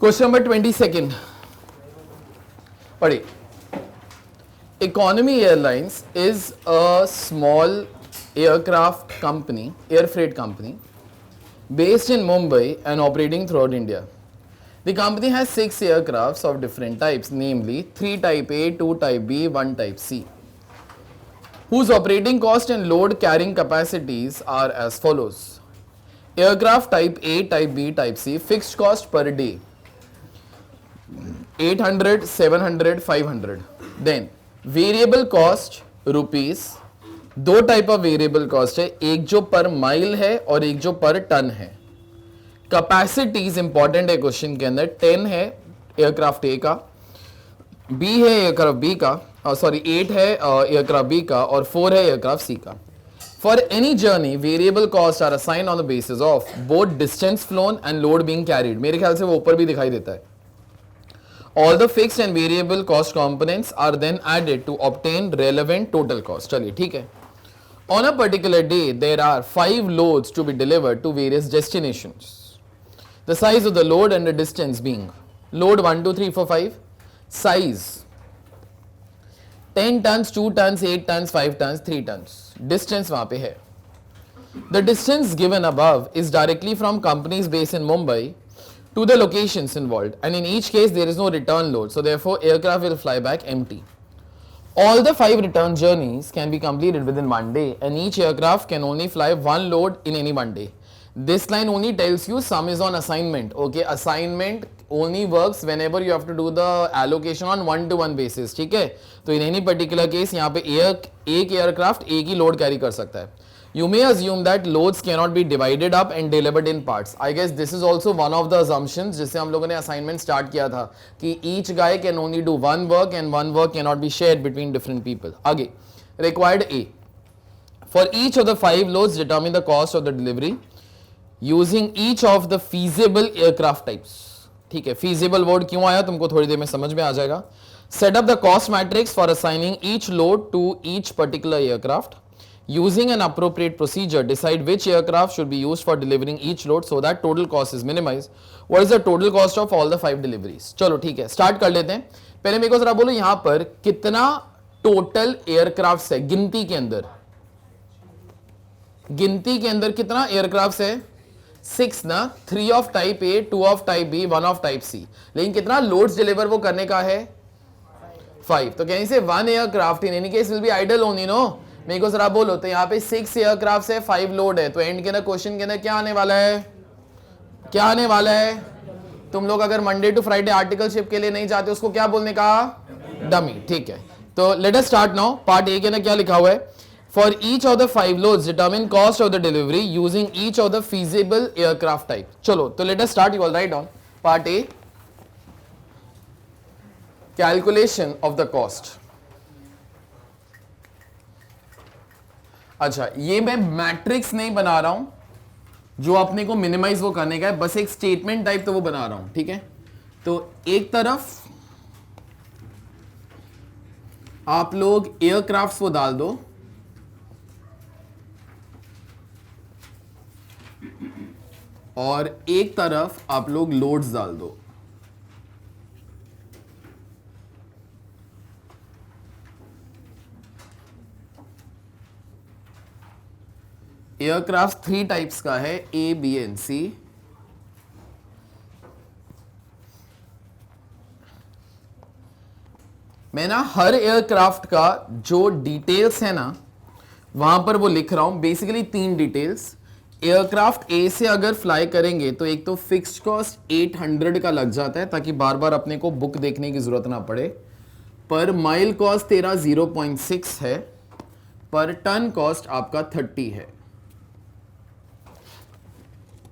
Question number 22 पढ़िए. Economy Airlines is a small aircraft company, air freight company, based in Mumbai and operating throughout India. The company has 6 aircrafts of different types, namely 3 Type A, 2 Type B, 1 Type C, whose operating cost and load carrying capacities are as follows. Aircraft Type A, Type B, Type C, fixed cost per day 800, 700, 500. Then variable cost rupees. दो type of variable cost है, एक जो per mile है और एक जो पर ton है. कैपेसिटीज इंपॉर्टेंट है क्वेश्चन के अंदर. 10 है एयरक्राफ्ट ए का, बी है एयरक्राफ्ट बी का, सॉरी 8 है एयरक्राफ्ट बी का और 4 है एयरक्राफ्ट सी का. For any journey variable cost are assign on the basis of both distance flown and load being carried. मेरे ख्याल से वो ऊपर भी दिखाई देता है. All the fixed and variable cost components are then added to obtain relevant total cost. चलिए ठीक है. On a particular day, there are 5 loads to be delivered to various destinations. The size of the load and the distance being load 1, 2, 3, 4, 5. Size 10 tons, 2 tons, 8 tons, 5 tons, 3 tons. Distance वहाँ पे है. The distance given above is directly from company's base in Mumbai to the locations involved, and in each case there is no return load, so therefore aircraft will fly back empty. All the 5 return journeys can be completed within 1 day, and each aircraft can only fly 1 load in any 1 day. This line only tells you sum is on assignment. Okay, assignment only works whenever you have to do the allocation on 1-to-1 basis. ठीक है, तो in any particular case यहाँ पे एक aircraft एक ही load carry कर सकता है. You may assume that loads cannot be divided up and delivered in parts. I guess this is also one of the assumptions जिससे हम लोगों ने assignment start किया था कि each guy can only do one work and one work cannot be shared between different people. आगे required A. For each of the 5 loads, determine the cost of the delivery using each of the feasible aircraft types. ठीक है, feasible word क्यों आया तुमको थोड़ी देर में समझ में आ जाएगा. Set up the cost matrix for assigning each load to each particular aircraft. Using an appropriate procedure, decide which aircraft should be used for delivering each load so that total cost is minimized. What is the total cost of all the 5 deliveries? चलो ठीक है, start कर लेते हैं. पहले मेरे को जरा बोलो यहाँ पर कितना टोटल एयरक्राफ्ट है गिनती के अंदर. गिनती के अंदर कितना एयरक्राफ्ट है? 6 ना. 3 of type A, 2 of type B, 1 of type C. लेकिन कितना लोड्स डिलीवर वो करने का है? 5. तो कहीं से 1 aircraft in any case will be idle only. No, मेरे को जरा बोलो, तो यहाँ पे 6 एयरक्राफ्ट है, 5 लोड है, तो एंड के अंदर क्वेश्चन के अंदर क्या आने वाला है? क्या आने वाला है? तुम लोग अगर मंडे टू फ्राइडे आर्टिकलशिप के लिए नहीं जाते उसको क्या बोलने का? डमी. ठीक है, तो let us start now. Part A के अंदर क्या लिखा हुआ है? For each of the 5 loads determine cost of the delivery using each of the feasible aircraft type. चलो तो let us start. You all right on part A, calculation of the cost. अच्छा, ये मैं मैट्रिक्स नहीं बना रहा हूं जो अपने को मिनिमाइज वो करने का है, बस एक स्टेटमेंट टाइप तो वो बना रहा हूं. ठीक है, तो एक तरफ आप लोग एयरक्राफ्ट्स को डाल दो और एक तरफ आप लोग लोड्स डाल दो. एयरक्राफ्ट 3 टाइप्स का है, ए, बी एंड सी. मैं ना हर एयरक्राफ्ट का जो डिटेल्स है ना वहां पर वो लिख रहा हूं. Basically 3 details. एयरक्राफ्ट ए से अगर फ्लाई करेंगे तो एक तो फिक्स्ड कॉस्ट 800 का लग जाता है ताकि बार बार अपने को बुक देखने की जरूरत ना पड़े. पर माइल कॉस्ट तेरा 0.6 है. पर टन कॉस्ट आपका 30 है.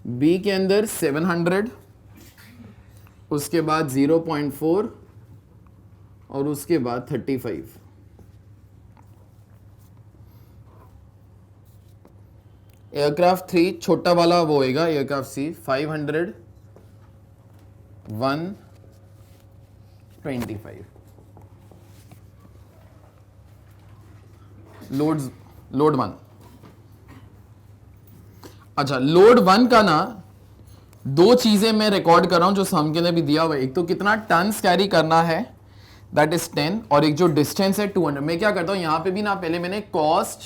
बी के अंदर 700, उसके बाद 0.4 और उसके बाद 35. एयरक्राफ्ट 3 छोटा वाला वो होएगा. Aircraft C 500, 125. लोड 1. अच्छा, लोड 1 का ना दो चीजें मैं रिकॉर्ड कर रहा हूं जो सम के अंदर भी दिया हुआ है। एक तो कितना टन्स कैरी करना है, दैट इज 10, और एक जो डिस्टेंस है 200। मैं क्या करता हूं, यहां पे भी ना पहले मैंने कॉस्ट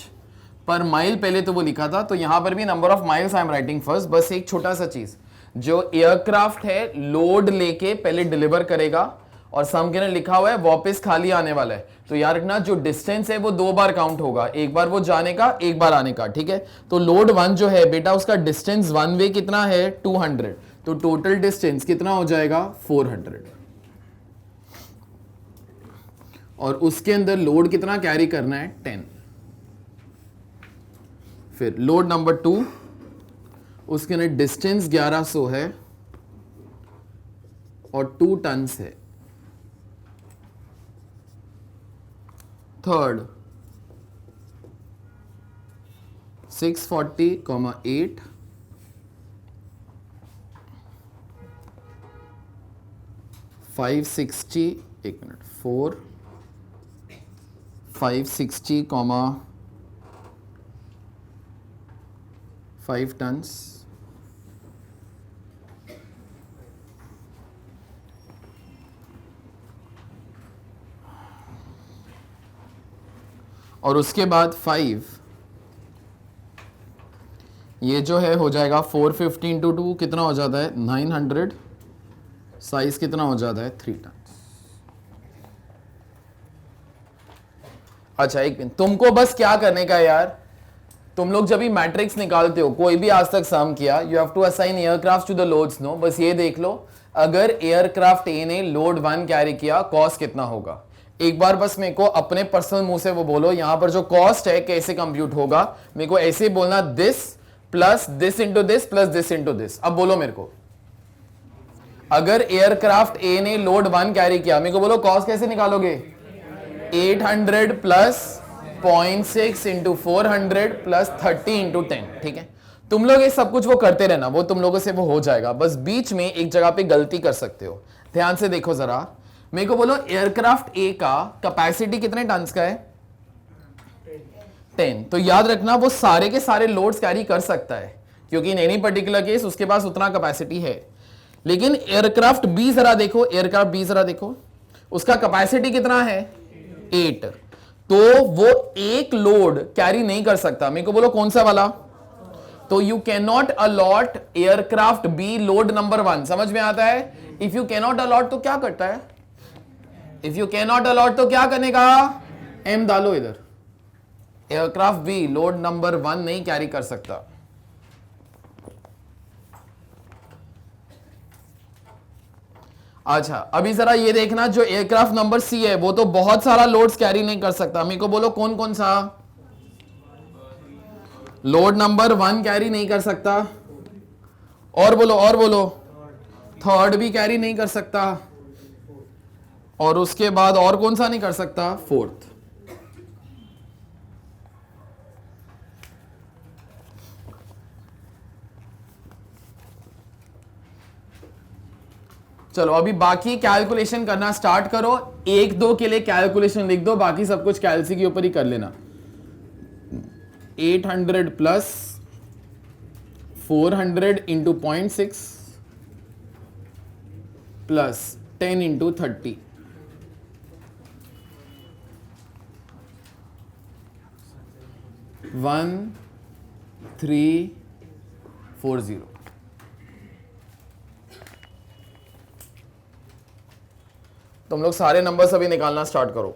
पर माइल पहले तो वो लिखा था, तो यहां पर भी number of miles I am writing first. बस एक छोटा सा चीज, जो एयरक्राफ्ट है लोड लेके पहले डिलीवर करेगा, और सम के ने लिखा हुआ है वापस खाली आने वाला है, तो याद रखना जो डिस्टेंस है वो दो बार काउंट होगा, एक बार वो जाने का, एक बार आने का, ठीक है। तो लोड 1 जो है बेटा, उसका डिस्टेंस वन वे कितना है 200, तो टोटल डिस्टेंस कितना हो जाएगा 400, और उसके अंदर लोड कितना कैरी करना है 10। फिर लोड नंबर 2, उसके अंदर डिस्टेंस 1100 है और 2 टन्स है। थर्ड 640,8 560, एक मिनट, 4 560, 5 टन्स, और उसके बाद 5, ये जो है हो जाएगा 450 इंटू 2 कितना हो जाता है 900, साइज कितना हो जाता है 3 टन। अच्छा एक मिनट, तुमको बस क्या करने का यार, तुम लोग जब भी मैट्रिक्स निकालते हो, कोई भी आज तक सम किया, you have to assign aircraft to the loads, no, बस ये देख लो अगर एयरक्राफ्ट ए ने लोड 1 कैरी किया, कॉस्ट कितना होगा। एक बार बस मेरे को अपने पर्सनल मुंह से वो बोलो, यहां पर जो कॉस्ट है कैसे कंप्यूट होगा, मेरे को ऐसे बोलना, this plus this into this plus this into this. अब बोलो मेरे को, अगर एयरक्राफ्ट ए ने लोड 1 कैरी किया, मेरे को बोलो कॉस्ट कैसे निकालोगे, 800 प्लस 0.6 इंटू 400 प्लस 30 इंटू 10, ठीक है। तुम लोग ये सब कुछ वो करते रहना, वो तुम लोगों से वो हो जाएगा। बस बीच में एक जगह पे गलती कर सकते हो, ध्यान से देखो जरा। मेरे को बोलो एयरक्राफ्ट ए का कैपेसिटी कितने टन्स का है 10, तो याद रखना वो सारे के सारे लोड्स कैरी कर सकता है, क्योंकि इन एनी पर्टिकुलर केस उसके पास उतना कैपेसिटी है। लेकिन एयरक्राफ्ट बी जरा देखो, एयरक्राफ्ट बी जरा देखो, उसका कैपेसिटी कितना है 8, तो वो एक लोड कैरी नहीं कर सकता। मेरे को बोलो कौन सा वाला, तो you can not allot aircraft B load number 1, समझ में आता है। If you can not allot तो क्या करता है, if you can not allot तो क्या करने का, एम डालो इधर। एयरक्राफ्ट बी लोड नंबर 1 नहीं कैरी कर सकता। अच्छा अभी जरा ये देखना, जो एयरक्राफ्ट नंबर सी है वो तो बहुत सारा लोड्स कैरी नहीं कर सकता। मेरे को बोलो कौन कौन सा लोड नंबर 1 कैरी नहीं कर सकता, और बोलो और बोलो, थर्ड भी कैरी नहीं कर सकता, और उसके बाद और कौन सा नहीं कर सकता, फोर्थ। चलो अभी बाकी कैलकुलेशन करना स्टार्ट करो, 1-2 के लिए कैलकुलेशन लिख दो, बाकी सब कुछ कैलसी के ऊपर ही कर लेना। 800 प्लस 400 इंटू 0.6 प्लस 10 इंटू 30, 1340। तुम लोग सारे नंबर्स अभी निकालना स्टार्ट करो।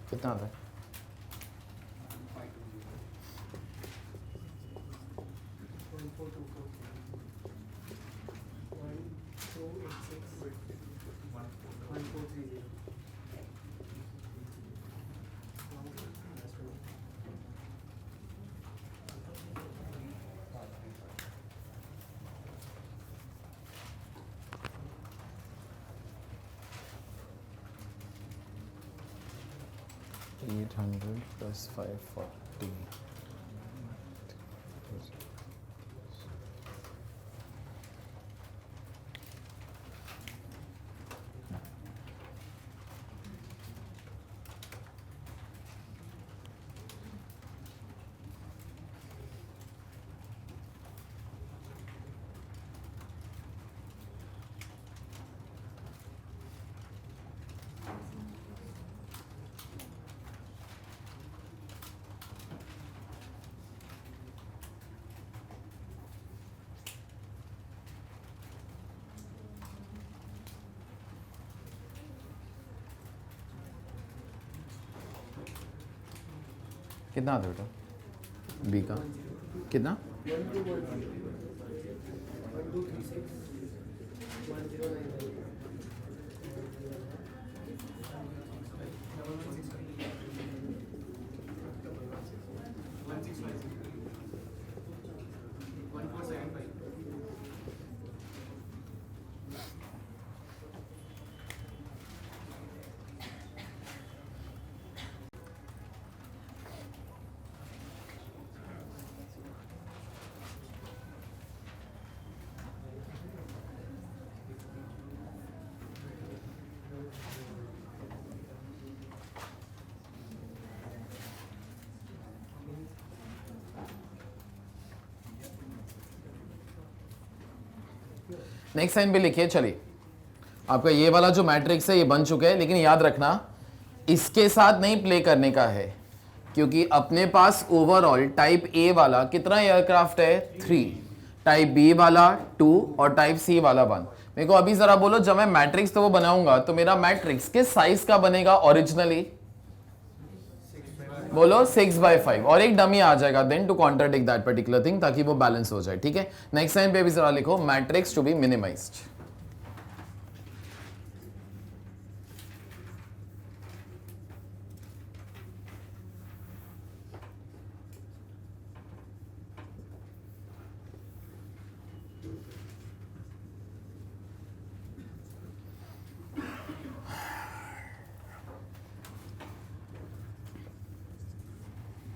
कितना आता है? $800 plus $540. कितना आता बेटा बी का? कितना? 'नेक्स्ट लाइन पे लिखिए. चलिए आपका ये वाला जो मैट्रिक्स है ये बन चुका है, लेकिन याद रखना इसके साथ नहीं प्ले करने का है, क्योंकि अपने पास ओवरऑल टाइप ए वाला कितना एयरक्राफ्ट है? 3, टाइप बी वाला 2 और टाइप सी वाला 1. मेरे को अभी जरा बोलो, जब मैं मैट्रिक्स तो वो बनाऊंगा तो मेरा मैट्रिक्स किस साइज का बनेगा ओरिजिनली? बोलो 6/5, और एक डमी आ जाएगा then to contradict that particular thing, ताकि वो बैलेंस हो जाए. ठीक है, नेक्स्ट लाइन पे भी जरा लिखो matrix to be minimized.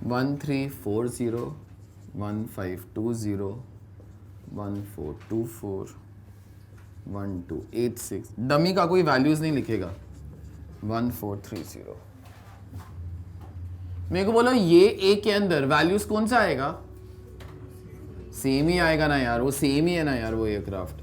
One 340 1520 1424 1286. Dummy का कोई वैल्यूज नहीं लिखेगा. 1430. मेरे को बोलो ये ए के अंदर वैल्यूज कौन सा आएगा? सेम ही आएगा ना यार, वो सेम ही है ना यार वो एयरक्राफ्ट.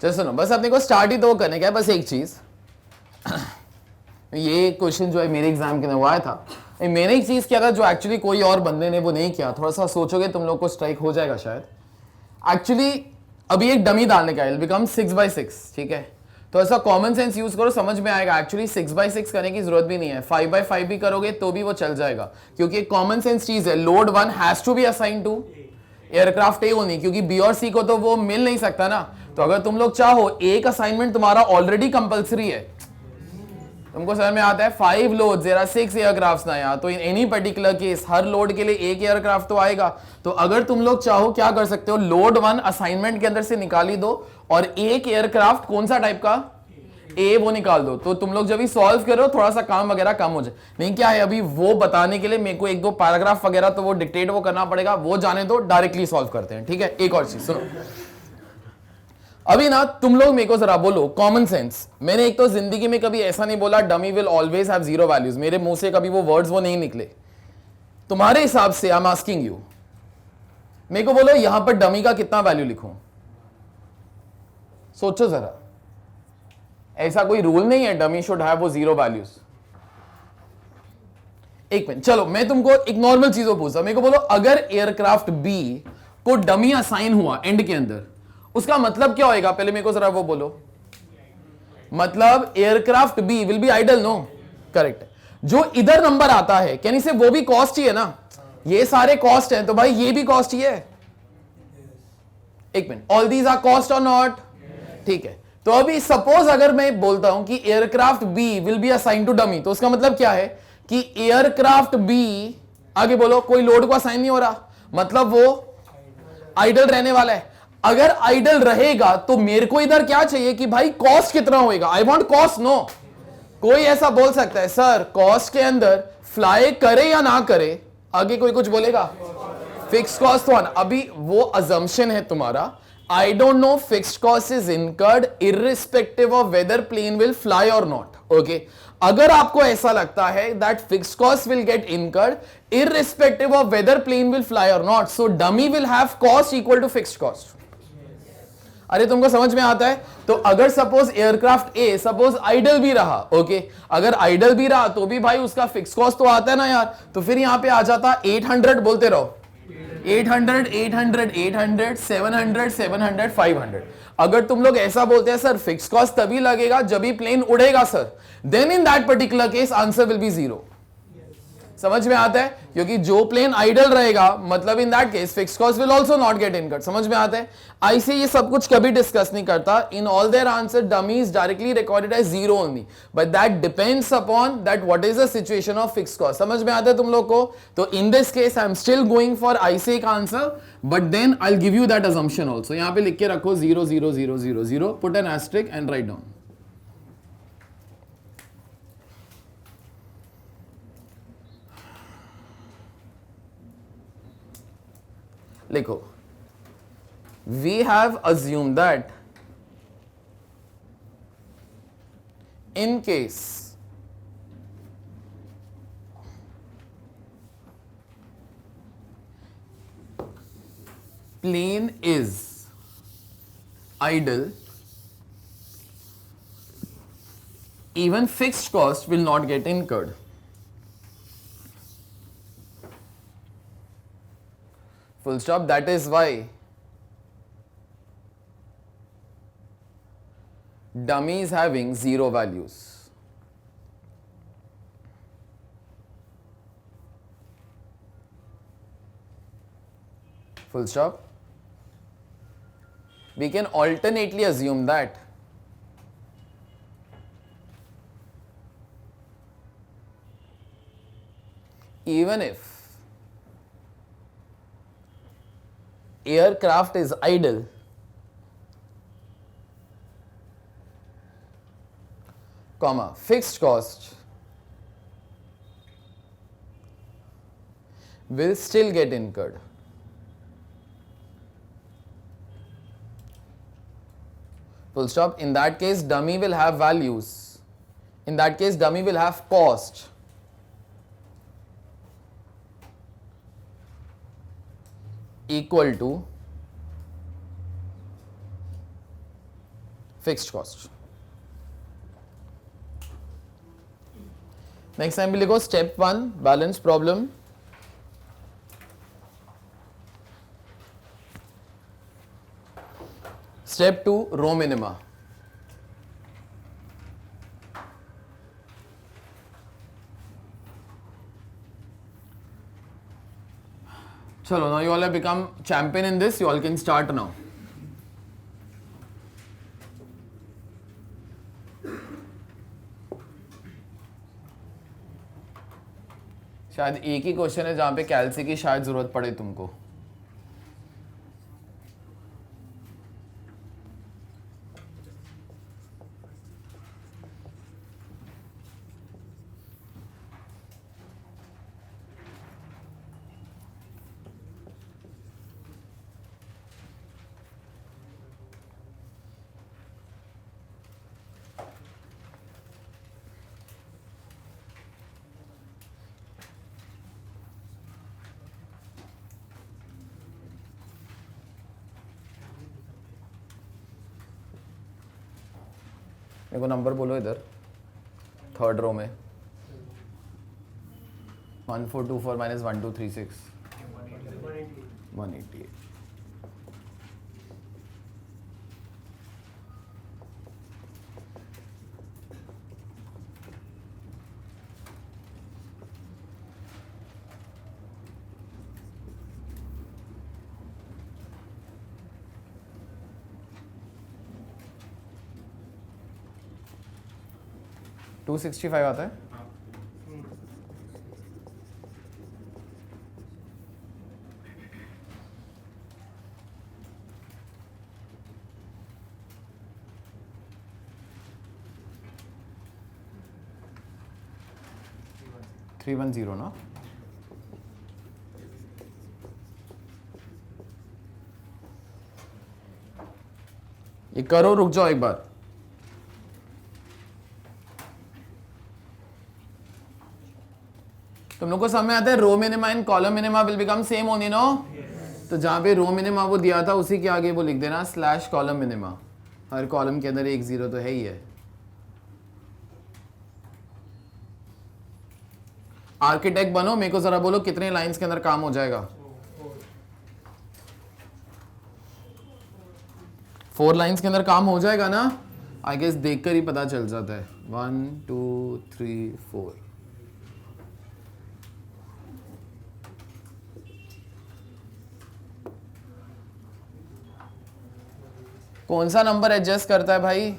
चलो सुनो, बस अपने को स्टार्ट ही तो करने का है. बस एक चीज, ये क्वेश्चन जो है मेरे एग्जाम के अंदर वो आया था. मैंने एक चीज किया था जो एक्चुअली कोई और बंदे ने वो नहीं किया. थोड़ा सा सोचोगे तुम लोग को स्ट्राइक हो जाएगा शायद. एक्चुअली अभी एक डमी डालने का है, बिकम 6/6. ठीक है, तो ऐसा कॉमन सेंस यूज करो, समझ में आएगा। एक्चुअली 6x6 करने की जरूरत भी नहीं है, 5x5 भी करोगे तो भी वो चल जाएगा, क्योंकि कॉमन सेंस चीज है। Load 1 has to be assign to aircraft A only, क्योंकि बी और सी को तो वो मिल नहीं सकता ना। तो अगर तुम लोग चाहो, एक असाइनमेंट तुम्हारा ऑलरेडी कंपलसरी है, तुमको समझ में आता है, 5 लोड देयर आर 6 एयरक्राफ्ट ना यार, तो in any particular case her load के लिए एक एयरक्राफ्ट तो आएगा। तो अगर तुम लोग चाहो क्या कर सकते हो, लोड 1 असाइनमेंट के अंदर से निकाल ही दो और एक एयरक्राफ्ट कौन सा टाइप का, ए, वो निकाल दो। तो तुम लोग जब भी सॉल्व करो थोड़ा सा काम वगैरह कम हो जाए। नहीं क्या है, अभी वो बताने के लिए मेरे को एक दो पैराग्राफ वगैरह तो वो डिक्टेट वो करना पड़ेगा, वो जाने दो, डायरेक्टली सॉल्व करते हैं, ठीक है। एक और चीज सुनो, अभी ना तुम लोग मेरे को जरा बोलो कॉमन सेंस। मैंने एक तो जिंदगी में कभी ऐसा नहीं बोला dummy will always have zero values, मेरे मुंह से कभी वो वर्ड्स वो नहीं निकले। तुम्हारे हिसाब से आई एम आस्किंग यू, मेरे को बोलो यहां पर डमी का कितना वैल्यू लिखूं, सोचो जरा। ऐसा कोई रूल नहीं है डमी शुड हैव वो जीरो वैल्यूज। एक मिनट, चलो मैं तुमको एक नॉर्मल चीजों पूछता, मेरे को बोलो अगर एयरक्राफ्ट बी को डमी असाइन हुआ एंड के अंदर, उसका मतलब क्या होएगा, पहले मेरे को जरा वो बोलो। मतलब aircraft B will be idle, no, correct. जो इधर नंबर आता है कैन से वो भी कॉस्ट ही है ना, ये सारे कॉस्ट हैं, तो भाई ये भी कॉस्ट ही है। एक minute, all these are cost और नॉट, ठीक है। तो अभी सपोज अगर मैं बोलता हूं कि aircraft B will be assign to dummy, तो उसका मतलब क्या है कि एयरक्राफ्ट बी, आगे बोलो, कोई लोड को असाइन नहीं हो रहा, मतलब वो आइडल रहने वाला है। अगर आइडल रहेगा तो मेरे को इधर क्या चाहिए कि भाई कॉस्ट कितना होएगा, आई वांट कॉस्ट, नो। कोई ऐसा बोल सकता है सर कॉस्ट के अंदर फ्लाई करे या ना करे, आगे कोई कुछ बोलेगा, फिक्स कॉस्ट वन। अभी वो अजम्पशन है तुम्हारा, I don't know fixed cost is incurred irrespective of whether plane will fly और नॉट, ओके। अगर आपको ऐसा लगता है that fixed cost will get incurred irrespective of whether plane will fly और not, so dummy will have cost equal to fixed cost. अरे तुमको समझ में आता है। तो अगर suppose aircraft A suppose idle भी रहा, ओके, अगर आइडल भी रहा तो भी भाई उसका फिक्स कॉस्ट तो आता है ना यार। तो फिर यहां पे आ जाता 800, बोलते रहो 800, 800, 800, 700, 700, 500। अगर तुम लोग ऐसा बोलते हैं सर फिक्स कॉस्ट तभी लगेगा जब ही प्लेन उड़ेगा sir, then in that particular case answer will be zero. समझ में आता है, क्योंकि जो प्लेन आइडल रहेगा मतलब in that case fix cost will also not gate incurred. समझ में आता है। आईसी ये सब कुछ कभी डिस्कस नहीं करता, in all their answer dummy is directly recorded as zero only, but that depends upon that what is the situation of fix cost. समझ में आता है तुम लोग को। तो in this case I am still going for IC का answer, but then I will give you that assumption also. यहां पे लिख के रखो 0 0 0 0 0, put an asterisk and write down. लिखो, we have assumed that in case plane is idle, even fixed cost will not get incurred. Full stop. That is why dummy is having zero values. Full stop. We can alternately assume that even if aircraft is idle, comma, fixed cost will still get incurred. Full stop. In that case dummy will have values. In that case dummy will have cost equal to fixed cost. Next time we will go step 1 balance problem. Step 2 rho minima. चलो, now you all have become champion in this. You all can start now. शायद एक ही question है जहां पे कैल्सी की शायद जरूरत पड़े तुमको. मेरे को नंबर बोलो इधर थर्ड रो में. 1424 माइनस 1236 188. टू 265 आता है. थ्री 310 ना. ये करो, रुक जाओ एक बार. तुम लोग को समझ आता है row minima and column minima will become same only no. तो जहां पे रो मिनिमा वो दिया था उसी के आगे वो लिख देना स्लैश कॉलम मिनिमा. हर कॉलम के अंदर एक जीरो तो है ही है. आर्किटेक्ट बनो, मेरे को जरा बोलो कितने लाइंस के अंदर काम हो जाएगा. 4 लाइंस के अंदर काम हो जाएगा ना. आई गेस देखकर ही पता चल जाता है. 1 2 3 4. कौन सा नंबर एडजस्ट करता है भाई?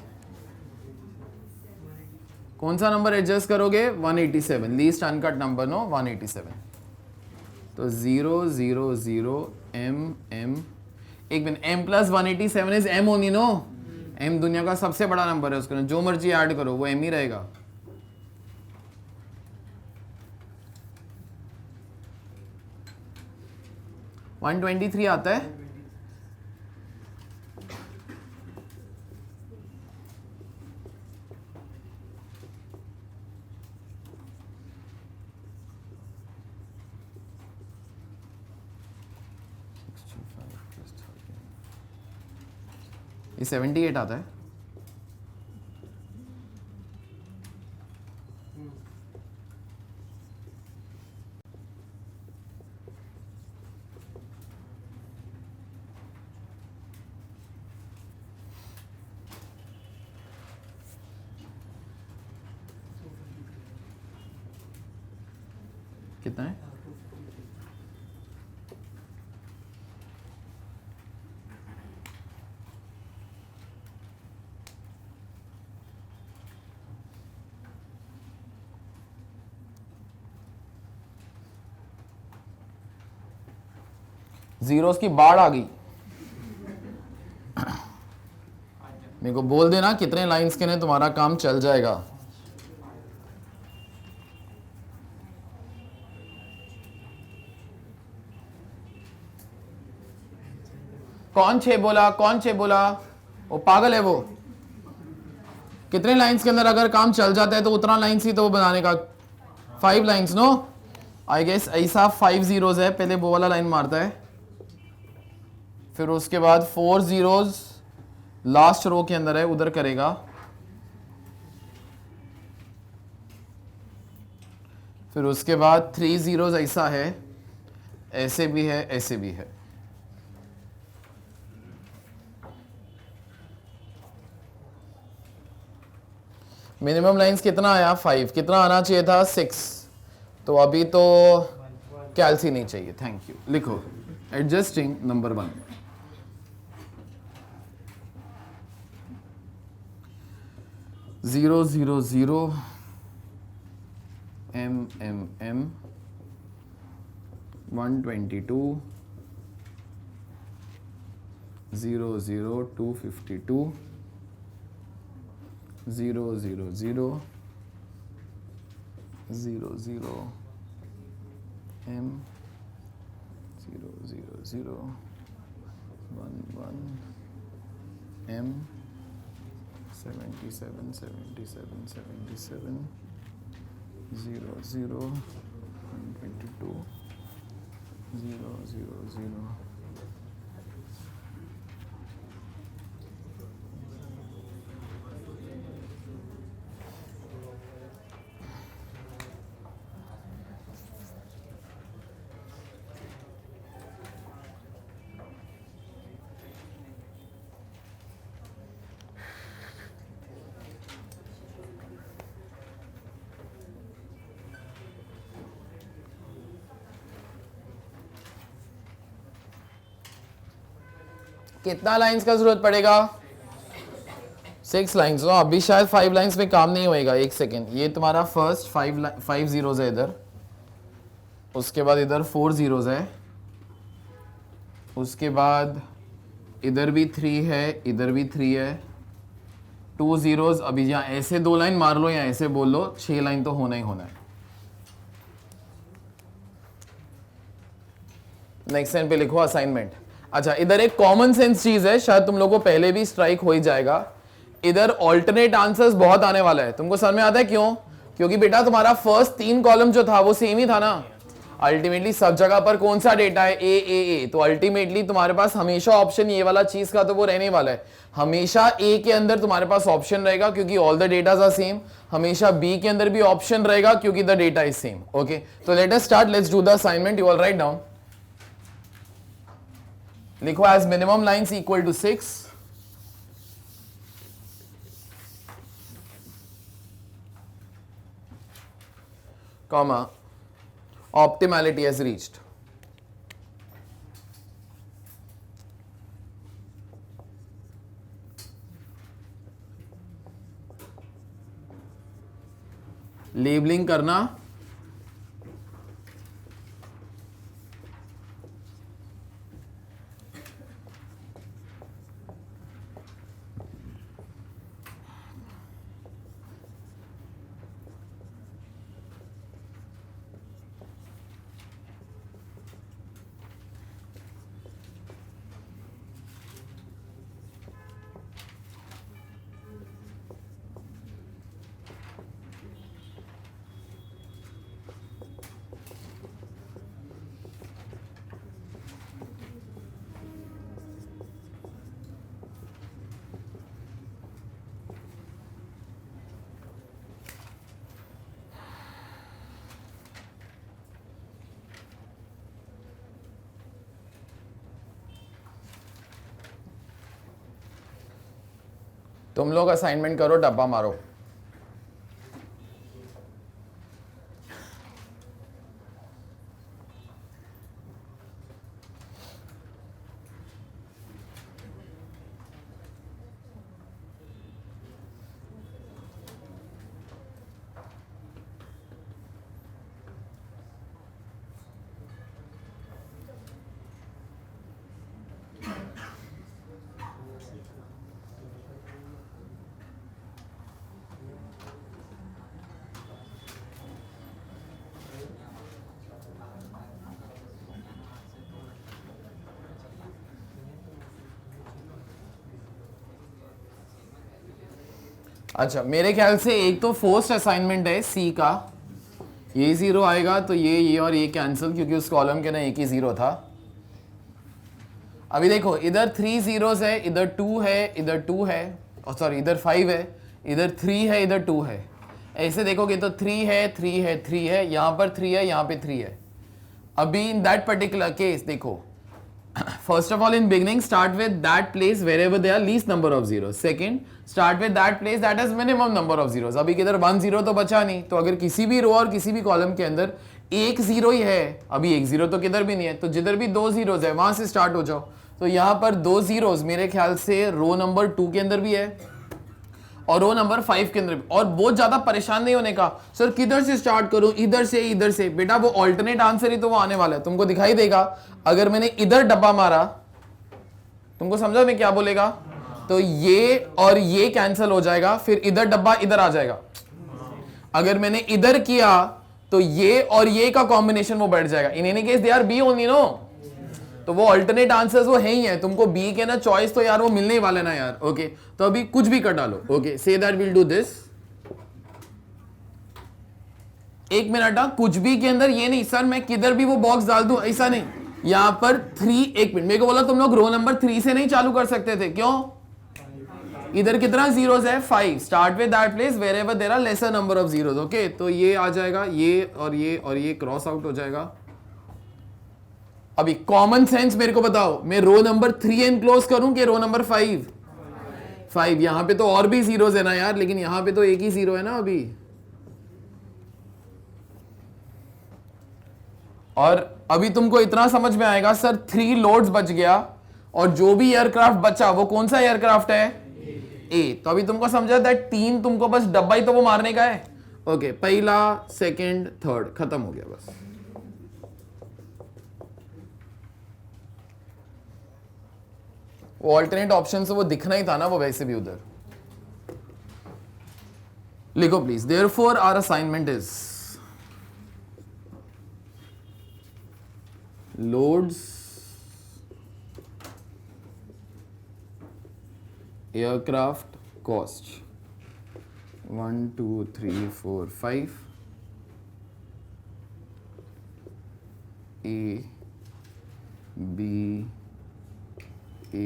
कौन सा नंबर एडजस्ट करोगे? 187. Least uncut number no 187. तो 0 0 0 m m. एक मिनट, m plus 187 is m only no. m दुनिया का सबसे बड़ा नंबर है, उसको जो मर्जी ऐड करो वो m ही रहेगा. वन 123 आता है. ये 78 आता है. कितना है? जीरोस की बाढ़ आ गई. मेरे को बोल देना कितने लाइंस के ने तुम्हारा काम चल जाएगा. कौन 6 बोला? कौन 6 बोला? वो पागल है वो. कितने लाइंस के अंदर अगर काम चल जाता है तो उतना लाइंस ही तो वो बनाने का. 5 लाइंस नो. आई गेस ऐसा 5 जीरोस है. पहले वो वाला लाइन मारता है, फिर उसके बाद 4 जीरोस लास्ट रो के अंदर है उधर करेगा. फिर उसके बाद 3 जीरोस ऐसा है, ऐसे भी है, ऐसे भी है. मिनिमम लाइंस कितना आया? 5. कितना आना चाहिए था? 6. तो अभी तो कैल्सी नहीं चाहिए. Thank you. लिखो. Adjusting number 1. 0 0 0 M 122 0 0 252 0 0 0 0 0 M 0 0 0 1 1 M 77 77 77 0 0 122 0 0 0 कितना लाइंस का जरूरत पड़ेगा? 6 लाइंस. तो अभी शायद 5 लाइंस में काम नहीं होएगा. एक सेकेंड, ये तुम्हारा फर्स्ट 5 जीरोज है इधर, उसके बाद इधर 4 जीरोज है, उसके बाद इधर भी 3 है, इधर भी 3 है, 2 जीरोज. अभी यहाँ ऐसे 2 लाइन मार लो या ऐसे बोल लो, 6 लाइन तो होना ही होना है. नेक्स्ट लाइन पे लिखो असाइनमेंट. अच्छा, इधर एक कॉमन सेंस चीज है, शायद तुम लोगों को पहले भी स्ट्राइक हो ही जाएगा. इधर ऑल्टरनेट आंसर्स बहुत आने वाला है. तुमको समझ में आता है क्यों? क्योंकि बेटा तुम्हारा फर्स्ट 3 कॉलम जो था वो सेम ही था ना. अल्टीमेटली सब जगह पर कौन सा डेटा है? ए. तो अल्टीमेटली तुम्हारे पास हमेशा ऑप्शन ये वाला चीज का तो वो रहने वाला है. हमेशा ए के अंदर तुम्हारे पास ऑप्शन रहेगा क्योंकि all the datas are same. हमेशा बी के अंदर भी ऑप्शन रहेगा क्योंकि the data is same. Okay, तो let us start. Let's do the assignment. You all write down. लिखो as minimum lines equal to 6, comma optimality has reached. Labelling करना तुम लोग असाइनमेंट करो, डब्बा मारो. अच्छा, मेरे ख्याल से एक तो फर्स्ट असाइनमेंट है सी का, ये 0 आएगा तो ये और ये कैंसिल क्योंकि उस कॉलम के ना एक ही 0 था. अभी देखो इधर 3 जीरोस है, इधर 2 है, इधर 2 है, सॉरी इधर 5 है, इधर 3 है, इधर 2 है. ऐसे देखोगे तो 3 है, 3 है, 3 है, यहाँ पर 3 है, यहाँ पे 3 है. अभी इन दैट पर्टिकुलर केस देखो, first of all in beginning start with that place wherever there are least number of zeros. Second, start with that place that has minimum number of zeros. अभी किधर 1 0 तो बचा नहीं, तो अगर किसी भी रो और किसी भी कॉलम के अंदर एक जीरो ही है, अभी एक जीरो तो किधर भी नहीं है, तो जिधर भी दो जीरोज है वहां से स्टार्ट हो जाओ। तो यहां पर दो जीरोज मेरे ख्याल से रो नंबर 2 के अंदर भी है और रो नंबर 5 के अंदर भी। और बहुत ज्यादा परेशान नहीं होने का, सर किधर से स्टार्ट करूं, इधर से, बेटा वो ऑल्टरनेट आंसर ही तो वो आने वाला है, तुमको दिखाई देगा। अगर मैंने इधर डब्बा मारा, तुमको समझा मैं क्या बोलेगा, तो ये और ये कैंसिल हो जाएगा, फिर इधर डब्बा इधर आ जाएगा। अगर मैंने इधर किया तो ये और ये का कॉम्बिनेशन वो बैठ जाएगा। In any case they are be only no, तो वो अल्टरनेट आंसर्स वो है ही है, तुमको बी के ना चॉइस तो यार वो मिलने ही वाले ना यार। ओके तो अभी कुछ भी कर डालो। Okay say that will do this. एक मिनट, कुछ भी के अंदर ये नहीं सर मैं किधर भी वो बॉक्स डाल दूं, ऐसा नहीं। यहां पर 3, एक मिनट, मेरे को बोला तुम लोग रो नंबर 3 से नहीं चालू कर सकते थे, क्यों? इधर कितना जीरोस है? 5। Start with that place wherever there are lesser number of zeros. Okay तो ये आ जाएगा, ये और ये क्रॉस आउट हो जाएगा। अभी कॉमन सेंस मेरे को बताओ, मैं रो नंबर 3 एनक्लोज करूं कि रो नंबर 5? यहां पे तो और भी जीरोस है ना यार, लेकिन यहां पे तो एक ही जीरो है ना अभी। और अभी तुमको इतना समझ में आएगा, सर 3 लोड्स बच गया और जो भी एयरक्राफ्ट बचा वो कौन सा एयरक्राफ्ट है? ए। तो अभी तुमको समझा दैट 3 तुमको बस डब्बा ही तो वो मारने का है। ओके पहला, सेकंड, थर्ड, खत्म हो गया बस। वो ऑल्टरनेट ऑप्शन से वो दिखना ही था ना वो वैसे भी उधर। लिखो please, therefore our assignment is loads aircraft cost 1 2 3 4 5 A B A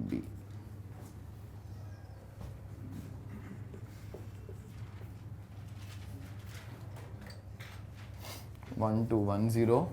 B। 1 2 1 0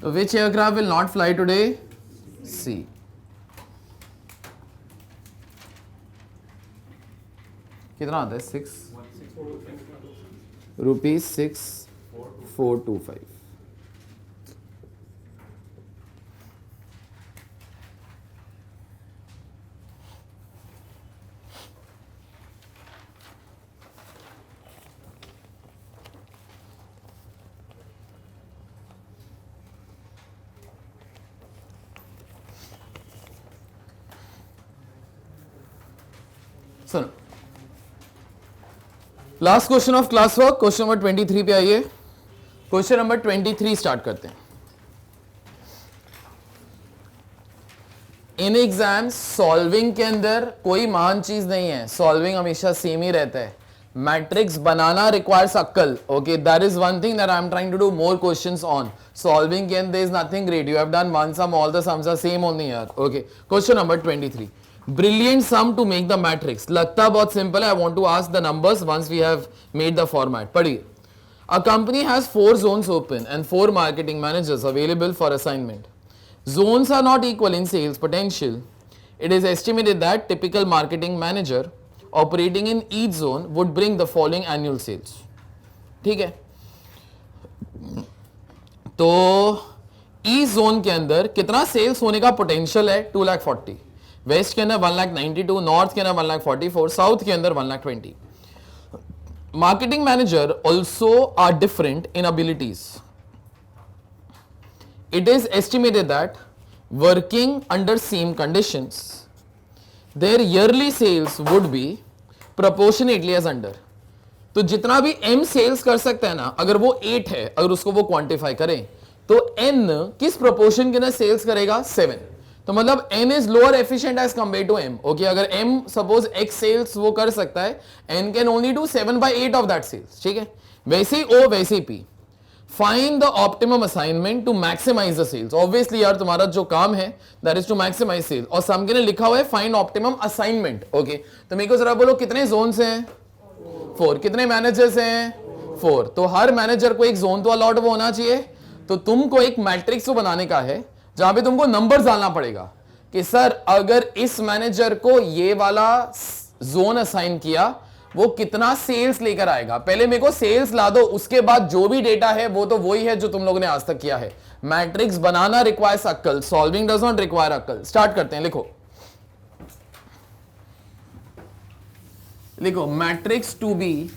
So which aircraft will not fly today? C. कितना आता है? 6 रुपीज 6425। सुनो, last question of class work, question number 23 पे आइए। क्वेश्चन नंबर 23 स्टार्ट करते हैं। In exam solving के अंदर कोई महान चीज नहीं है, सॉल्विंग हमेशा सेम ही रहता है। मैट्रिक्स बनाना रिक्वायर्स अक्कल। Okay that is one thing that I am trying to do more questions on. Solving के अंदर there is nothing great, you have done one sum, all the sums are same only यार। Okay question number 23, brilliant sum to make the matrix। लगता बहुत simple है। I want to ask the numbers once we have made the format। पढ़िए, a company has 4 zones open and 4 marketing managers available for assignment। Zones are not equal in sales potential। It is estimated that typical marketing manager operating in each zone would bring the following annual sales। ठीक है, तो each zone के अंदर कितना sales होने का potential है? 2,40,000। Waste के अंदर 1,92,000, नॉर्थ के अंदर 1,44,000, साउथ के अंदर 1,20,000। Marketing manager also are different in abilities. it is estimated that working under same conditions, their yearly sales would be proportionately as under. तो जितना भी m सेल्स कर सकता है ना, अगर वो 8 है, अगर उसको वो क्वांटिफाई करें, तो n किस प्रोपोर्शन के अंदर सेल्स करेगा? 7. तो मतलब n is lower efficient as compare to m. Okay, अगर m सपोज x सेल्स वो कर सकता है, n can only do 7/8 of that sales. ठीक है, वैसे ही o वैसे ही p. Find the optimum assignment to maximise the sales. Obviously यार तुम्हारा जो काम है that is to maximise sales, और सम के लिए लिखा हुआ है फाइंड ऑप्टिमम असाइनमेंट. ओके, तो मेरे को जरा बोलो कितने जोन्स हैं? 4. कितने मैनेजर्स हैं? 4. तो हर मैनेजर को एक जोन तो अलॉट होना चाहिए. तो तुमको एक मैट्रिक्स को बनाने का है जहां पे तुमको नंबर्स डालना पड़ेगा कि सर अगर इस मैनेजर को ये वाला जोन असाइन किया वो कितना सेल्स लेकर आएगा. पहले मेरे को सेल्स ला दो, उसके बाद जो भी डेटा है वो तो वही है जो तुम लोगों ने आज तक किया है. मैट्रिक्स बनाना रिक्वायर्स अक्ल, सॉल्विंग डज नॉट रिक्वायर अक्ल. स्टार्ट करते हैं. लिखो मैट्रिक्स टू बी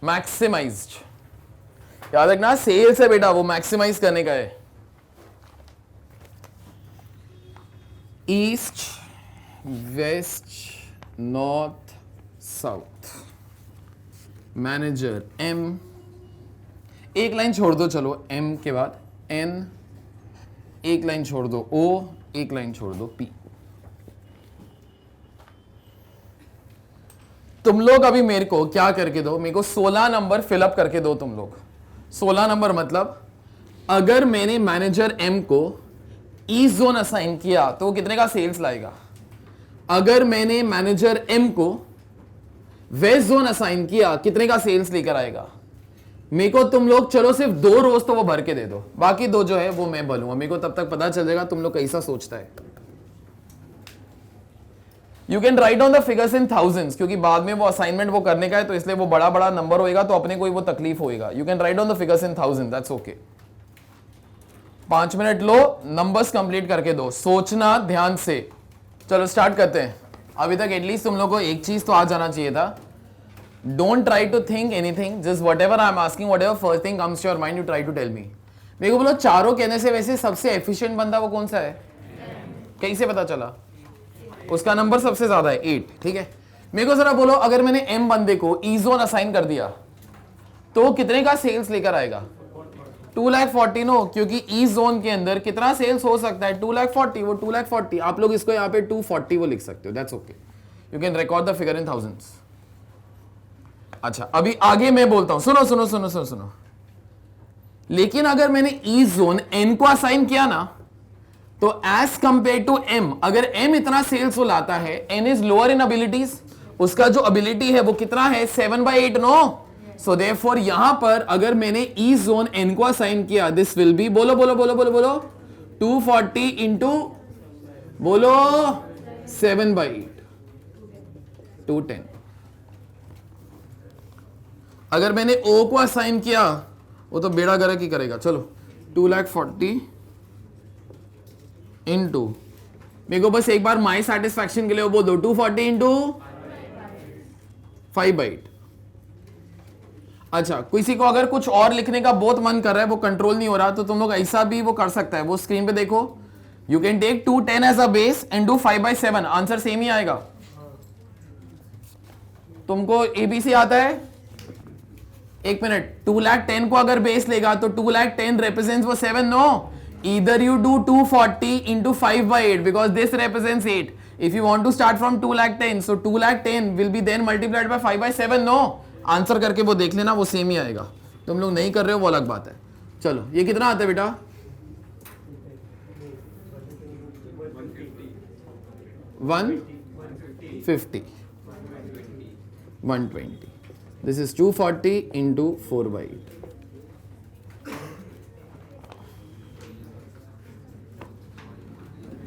मैक्सिमाइज्ड. याद रखना सेल्स है बेटा, वो मैक्सिमाइज करने का है. East, west, north, south. Manager M, एक लाइन छोड़ दो, चलो एम के बाद एन, एक लाइन छोड़ दो ओ, एक लाइन छोड़ दो पी. तुम लोग अभी मेरे को क्या करके दो, मेरे को 16 नंबर फिलअप करके दो. तुम लोग 16 नंबर मतलब अगर मैंने मैनेजर एम को ईस्ट जोन असाइन किया तो कितने का सेल्स लाएगा? अगर मैंने मैनेजर एम को वेस्ट जोन असाइन किया कितने का सेल्स लेकर आएगा? मेरे को तुम लोग चलो सिर्फ 2 रोज तो वो भर के दे दो, बाकी 2 जो है वो मैं भरूंगा. मेरे को तब तक पता चल जाएगा तुम लोग कैसा सोचता है. You can write on the figures in thousands, क्योंकि बाद में वो असाइनमेंट वो करने का है तो इसलिए वो बड़ा बड़ा नंबर होएगा तो अपने को ही वो तकलीफ होएगा. You can write on the figures in thousand, that's okay. 5 minute low, numbers complete करके दो, सोचना ध्यान से. चलो स्टार्ट करते हैं. अभी तक एटलीस्ट तुम लोग को एक चीज तो आ जाना चाहिए था. Don't try to think anything, just whatever I am asking, whatever first thing comes to your mind you try to tell me. मेरे को बोलो चारों कहने से वैसे सबसे एफिशिएंट बंदा वो कौन सा है? कैसे पता चला? उसका नंबर सबसे ज्यादा है 8. ठीक है, मेरे को जरा बोलो अगर मैंने एम बंदे को ई जोन असाइन कर दिया तो कितने का सेल्स लेकर आएगा? 240. नो, क्योंकि ई जोन के अंदर कितना सेल्स हो सकता है? 240. वो 240. आप लोग इसको यहाँ पे 240 वो लिख सकते हो, that's okay. You can record the figure in thousands. अच्छा, अभी आगे मैं बोलता हूं, सुनो सुनो सुनो सुनो सुनो. लेकिन अगर मैंने ई जोन एन को असाइन किया ना तो एज कंपेयर टू एम, अगर एम इतना सेल्स वो लाता है, N is lower in abilities, उसका जो एबिलिटी है वो कितना है? 7/8. नो, सो देयरफॉर यहां पर अगर मैंने ई जोन एन को असाइन किया, दिस विल बी, बोलो बोलो बोलो बोलो बोलो, 240 इंटू बोलो 7/8, 210. अगर मैंने ओ को असाइन किया वो तो बेड़ा गर्क ही करेगा. चलो 240 इंटू, मेरे को बस एक बार माई सेटिस्फैक्शन के लिए वो बोल दो, 240 इंटू 5/8. अच्छा, किसी को अगर कुछ और लिखने का बहुत मन कर रहा है, वो कंट्रोल नहीं हो रहा, तो तुम लोग ऐसा भी वो कर सकता है. वो स्क्रीन पे देखो, you can take 210 as a base and do 5/7. Answer same ही आएगा. तुमको एबीसी आता है? एक मिनट, 210 को अगर बेस लेगा तो 210 represents वो 7. No, either you do 240 into 5/8 because this represents 8. If you want to start from 210, so 210 will be then multiplied by 5/7. No, answer करके वो देख लेना, वो सेम ही आएगा. तुम लोग नहीं कर रहे हो वो अलग बात है. चलो, ये कितना आता है बेटा? 150, 120. This is 240 into 4/8.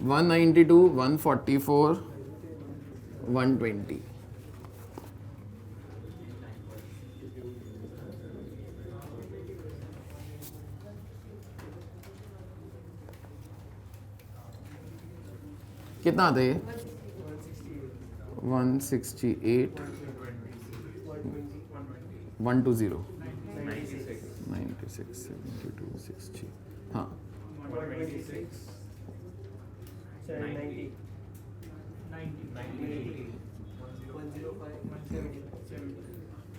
192, 144, 120. कितना आता है ये? 168 120 96 72 60 हाँ 126 790 90 105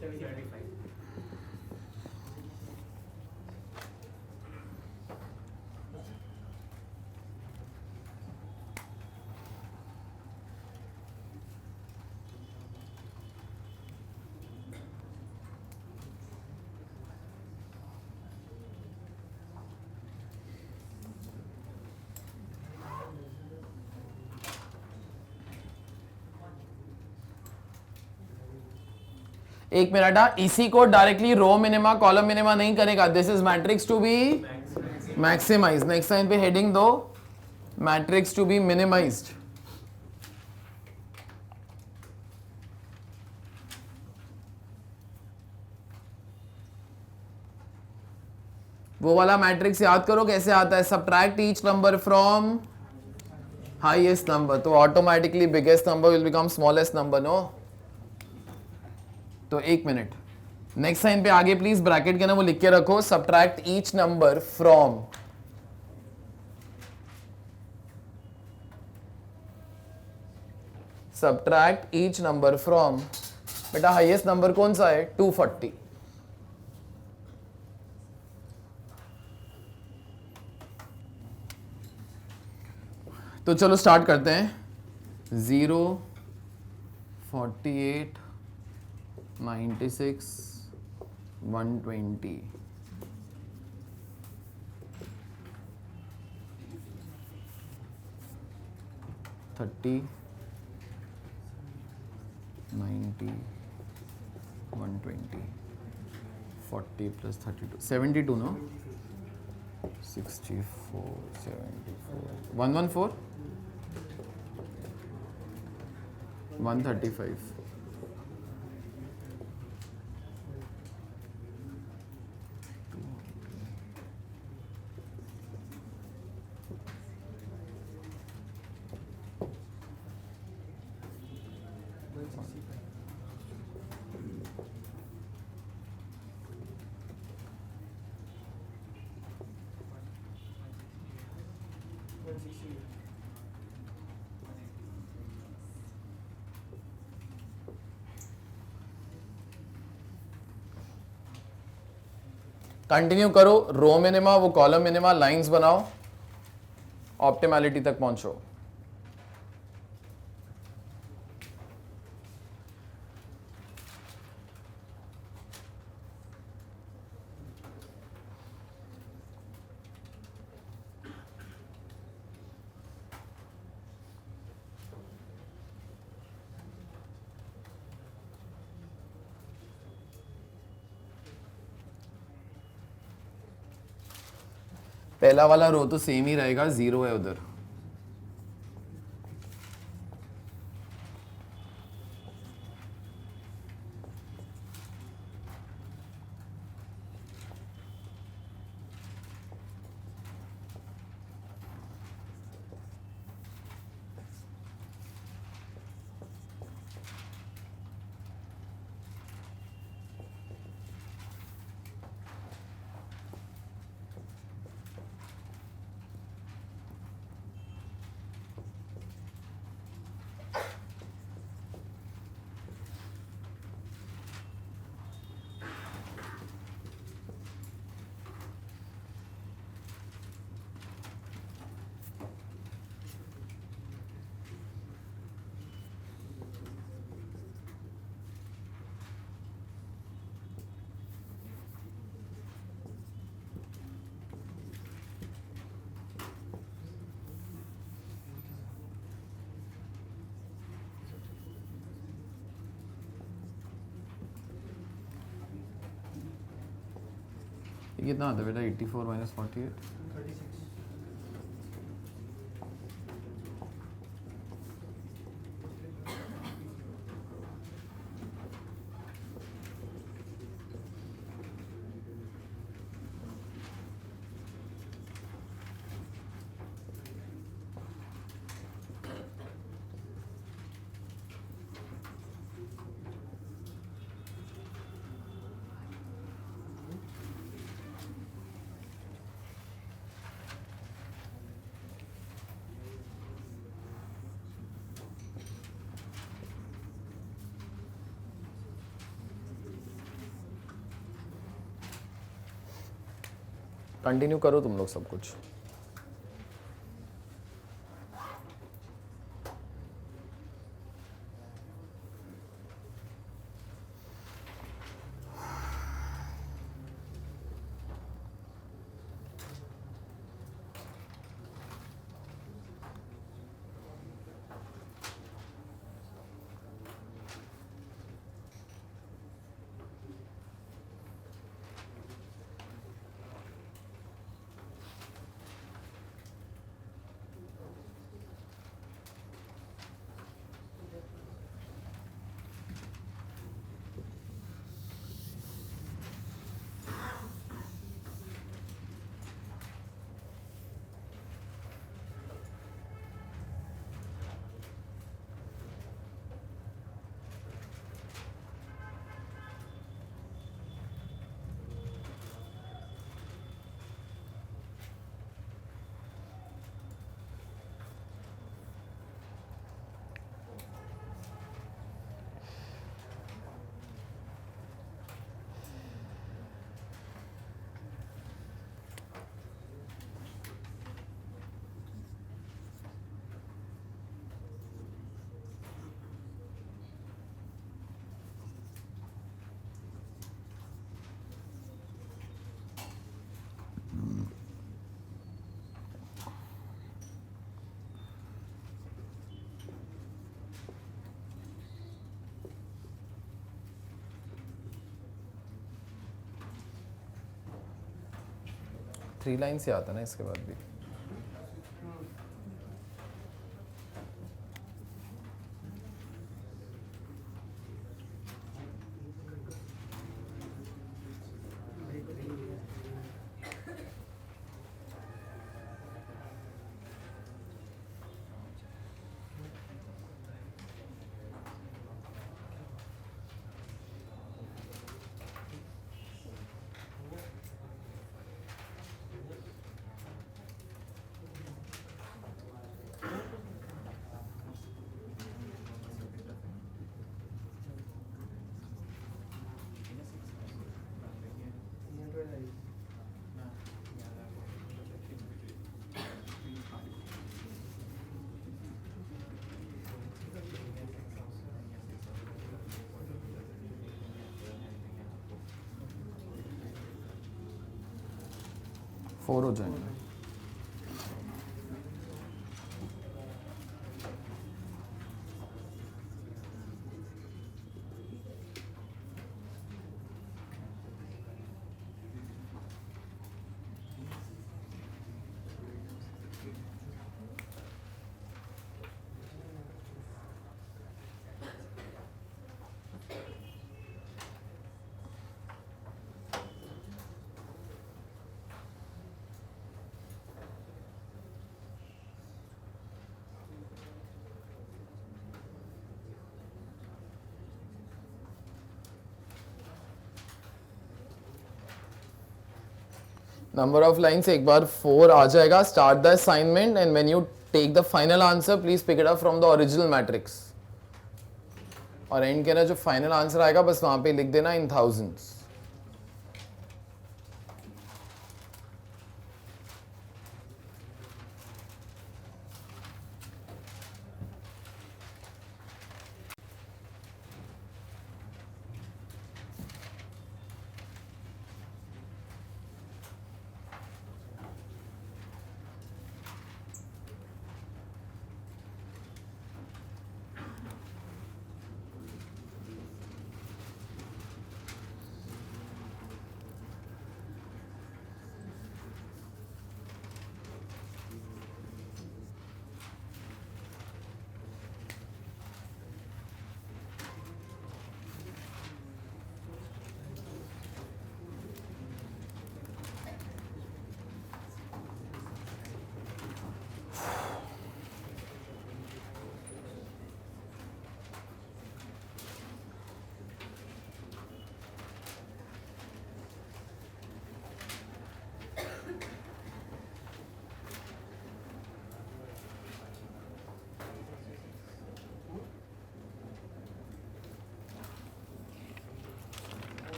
75 एक मिनट, इसी को directly row minima column minima नहीं करेगा. This is matrix to be maximize. Next line पे हेडिंग दो, मैट्रिक्स टू बी मिनिमाइज्ड. वो वाला मैट्रिक्स याद करो कैसे आता है. Subtract each number from highest number, तो automatically biggest number will become smallest number. No, तो एक मिनट, नेक्स्ट लाइन पे आगे प्लीज ब्रैकेट के ना वो लिख के रखो, subtract each number from subtract each number from. बेटा हाईएस्ट नंबर कौन सा है? 240. तो चलो स्टार्ट करते हैं. 0 48 96 120 30 90 120 40 plus 32 72 no 64 74 114 135 कंटिन्यू करो. रो मिनिमा वो कॉलम मिनिमा लाइंस बनाओ, ऑप्टिमैलिटी तक पहुंचो. पहला वाला रो तो सेम ही रहेगा, 0 है उधर. ये कितना आता है बेटा? 84 minus 48 36 1 कंटिन्यू करो तुम लोग सब कुछ. थ्री लाइन से आता ना इसके बाद भी. फोर हो जाएंगे. नंबर ऑफ लाइन्स एक बार 4 आ जाएगा. Start the assignment and when you take the final answer please pick it up from the original matrix. और एंड के ना जो फाइनल आंसर आएगा बस वहां पे लिख देना इन थाउजेंड्स.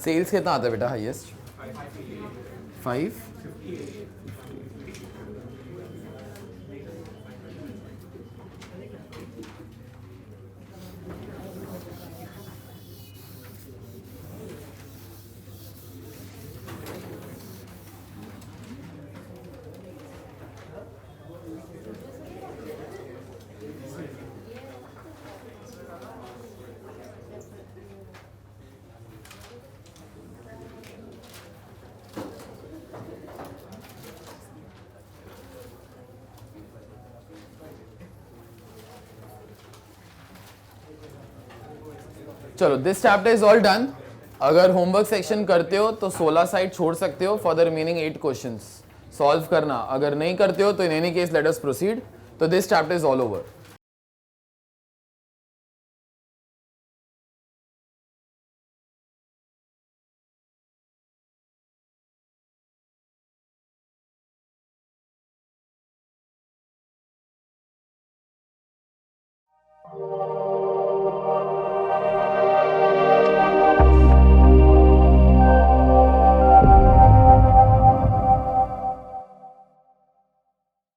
सेल्स कितना आता है बेटा हाईएस्ट? 5। चलो this chapter is all done. अगर होमवर्क सेक्शन करते हो तो 16 साइड छोड़ सकते हो for the remaining 8 questions solve करना। अगर नहीं करते हो तो in any case let us proceed. तो this chapter is all over.